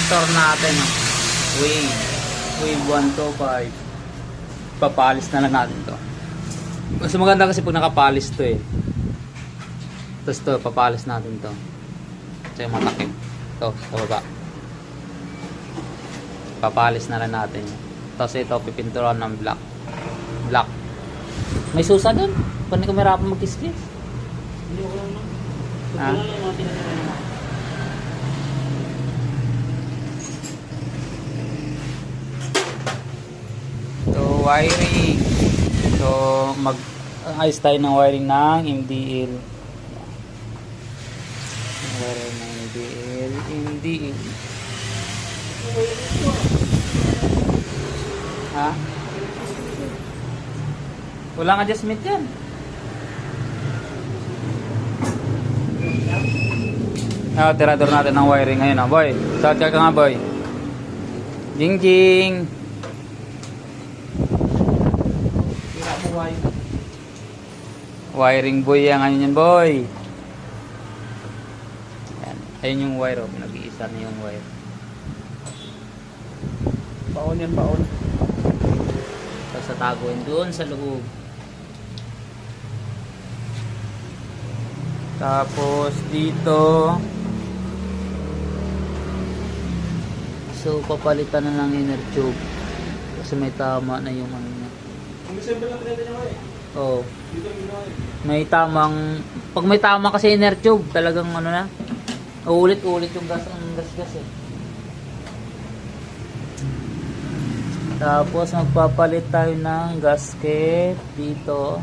connector natin. Wave 125. Papalis na lang natin to. Mas maganda kasi pag nakapalis to eh. Tapos to, papalis natin to. Ito yung matakip. Ito, sa baba. Papalis na lang natin. Tapos ito, pipinturan ng black. Black. May susa dun. Kung hindi ko mahirapan mag-kiss-kiss. Hindi ko lang naman. Ha? Ito lang yung mga tinatawag naman. So, wiring. So, mag-ayos tayo ng wiring ng MDL. Wiring ng MDL. Ha? Walang adjustment yan. Tirador natin ng wiring ngayon, ha, boy. Shout ka nga, boy. Jing jing. Wiring boy yan ngayon yan, boy. Yan. Ayun yung wire, oh. Nag-iisa na yung wire. Baon yan, baon. Tapos tataguin doon sa loob. Tapos dito. So papalitan na lang inner tube. Kasi may tama na yung ano niya. Kung December lang pinenta niya eh. Oo. Dito yung ginawa eh. May tamang, pag may tama kasi inner tube, talagang ano na, uulit-ulit yung gas, ang gas eh. Tapos magpapalit tayo ng gasket dito.